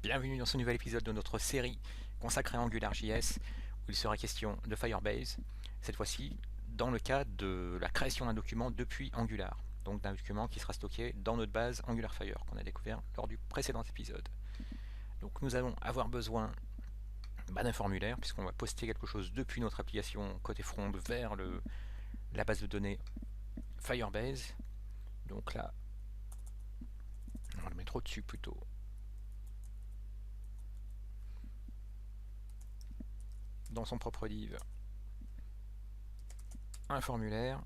Bienvenue dans ce nouvel épisode de notre série consacrée à AngularJS où il sera question de Firebase, cette fois-ci dans le cas de la création d'un document depuis Angular, donc d'un document qui sera stocké dans notre base AngularFire qu'on a découvert lors du précédent épisode. Donc nous allons avoir besoin d'un formulaire puisqu'on va poster quelque chose depuis notre application côté front vers la base de données Firebase. Donc là, on va le mettre au-dessus plutôt. Dans son propre div, un formulaire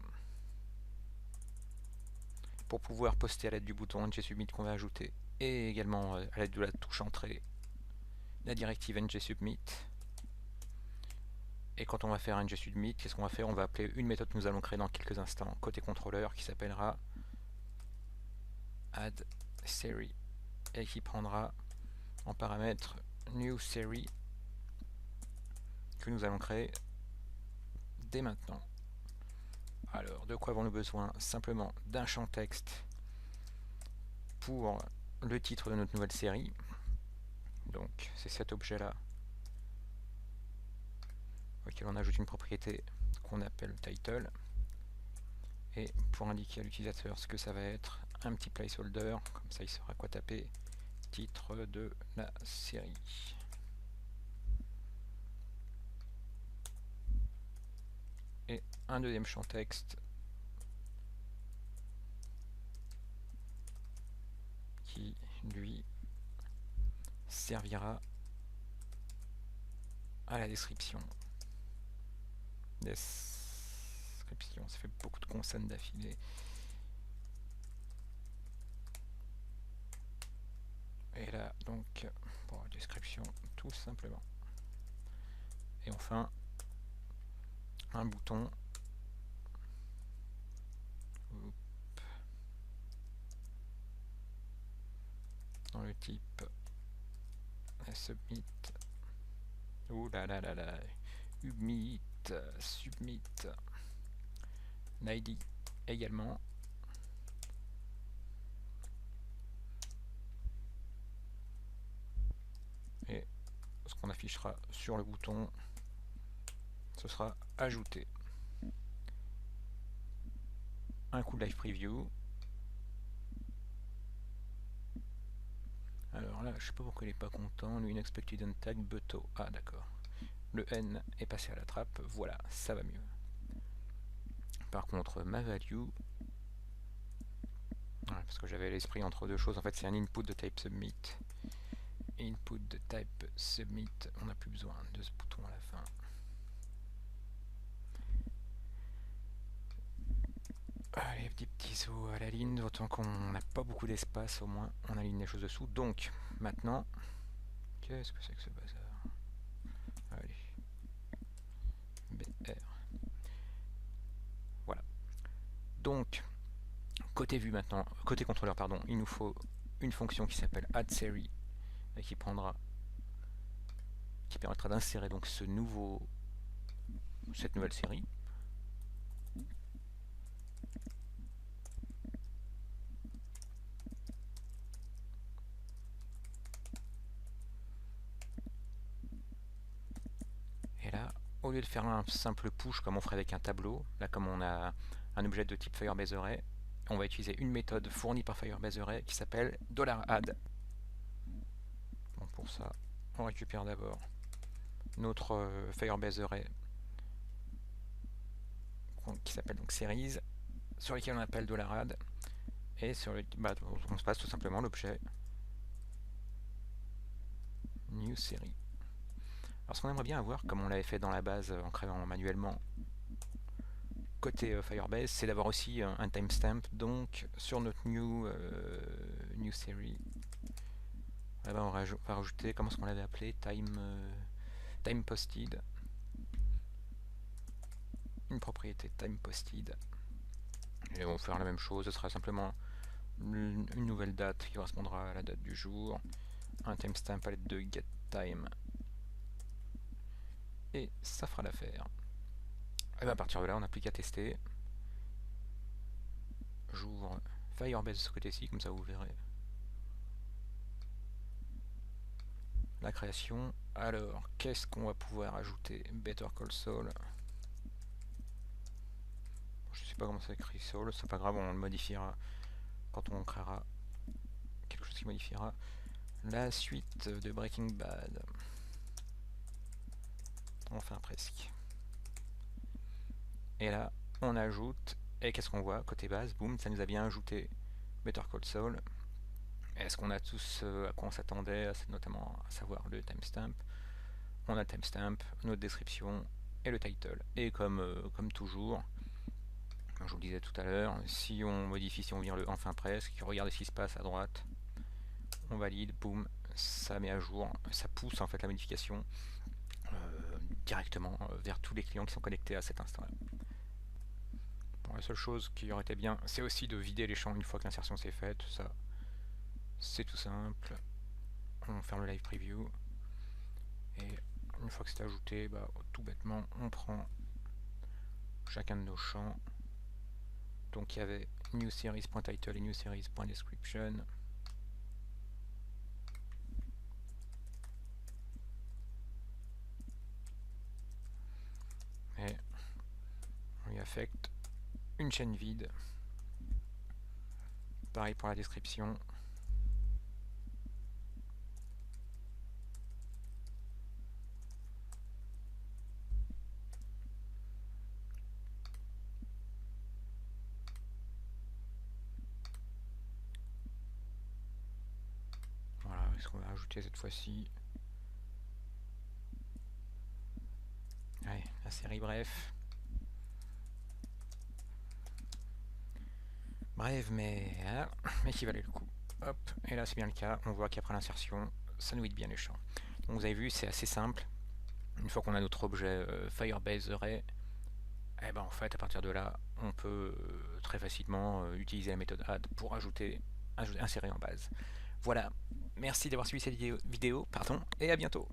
pour pouvoir poster à l'aide du bouton ngSubmit qu'on va ajouter et également à l'aide de la touche entrée la directive ngSubmit. Et quand on va faire ngSubmit, qu'est-ce qu'on va faire? On va appeler une méthode que nous allons créer dans quelques instants côté contrôleur qui s'appellera addSeries et qui prendra en paramètre newSeries que nous allons créer dès maintenant. Alors, de quoi avons-nous besoin? Simplement d'un champ texte pour le titre de notre nouvelle série. Donc, c'est cet objet-là auquel on ajoute une propriété qu'on appelle title. Et pour indiquer à l'utilisateur ce que ça va être, un petit placeholder, comme ça il saura quoi taper, titre de la série. Et un deuxième champ texte qui lui servira à la description. Description, ça fait beaucoup de consonnes d'affilée. Et là, donc, pour la description, tout simplement. Et enfin, un bouton dans le type submit. Ouh là là là là, submit, submit, l'ID également. Et ce qu'on affichera sur le bouton, ce sera ajouter. Un coup de live preview. Alors là, je sais pas pourquoi il est pas content. Lui, unexpected untag beto. Ah d'accord. Le N est passé à la trappe. Voilà, ça va mieux. Par contre, ma value, parce que j'avais l'esprit entre deux choses. En fait, c'est un input de type submit. Input de type submit. On n'a plus besoin de ce bouton à la fin. Allez, des petits sauts à la ligne, autant qu'on n'a pas beaucoup d'espace, au moins on aligne les choses dessous. Donc, maintenant, qu'est-ce que c'est que ce bazar? Allez, BR. Voilà. Donc, côté vue maintenant, côté contrôleur, pardon, il nous faut une fonction qui s'appelle addSeries et qui permettra d'insérer donc cette nouvelle série. Et là, au lieu de faire un simple push comme on ferait avec un tableau, là comme on a un objet de type Firebase Array, on va utiliser une méthode fournie par Firebase Array qui s'appelle $add. Donc pour ça, on récupère d'abord notre Firebase Array qui s'appelle donc series, sur lequel on appelle $add, et on se passe tout simplement l'objet new série. Alors ce qu'on aimerait bien avoir, comme on l'avait fait dans la base en créant manuellement côté Firebase, c'est d'avoir aussi un timestamp. Donc sur notre new série, on va rajouter, comment est-ce qu'on l'avait appelé, time posted, une propriété time posted. Et on va faire la même chose, ce sera simplement une nouvelle date qui correspondra à la date du jour, un timestamp à l'aide de getTime, et ça fera l'affaire. Et bien à partir de là, on n'a plus qu'à tester. J'ouvre Firebase de ce côté-ci, comme ça vous verrez. la création. Alors, qu'est-ce qu'on va pouvoir ajouter? Better Call Saul. Je sais pas comment ça s'écrit Saul, c'est pas grave, on le modifiera quand on créera quelque chose qui modifiera la suite de Breaking Bad. Enfin presque. Et là, on ajoute, et qu'est-ce qu'on voit côté base? Boum, ça nous a bien ajouté Better Call Saul. Est-ce qu'on a tous à quoi on s'attendait, notamment à savoir le timestamp? On a le timestamp, notre description et le title. Et comme toujours, je vous le disais tout à l'heure, si on modifie, si on vire le enfin presque, regardez ce qui se passe à droite, on valide, boum, ça met à jour, ça pousse en fait la modification directement vers tous les clients qui sont connectés à cet instant-là. Bon, la seule chose qui aurait été bien, c'est aussi de vider les champs une fois que l'insertion s'est faite. Ça, c'est tout simple. On ferme le live preview et une fois que c'est ajouté, bah, tout bêtement, on prend chacun de nos champs. Donc il y avait new series.title et new series.description. Et on lui affecte une chaîne vide. Pareil pour la description. Voilà, est-ce qu'on va ajouter cette fois-ci? Allez, la série bref. Bref, mais qui valait le coup. Hop, et là c'est bien le cas. On voit qu'après l'insertion, ça nous vide bien les champs. Donc vous avez vu, c'est assez simple. Une fois qu'on a notre objet Firebase Array, et ben en fait à partir de là, on peut très facilement utiliser la méthode add pour insérer en base. Voilà, merci d'avoir suivi cette vidéo, et à bientôt.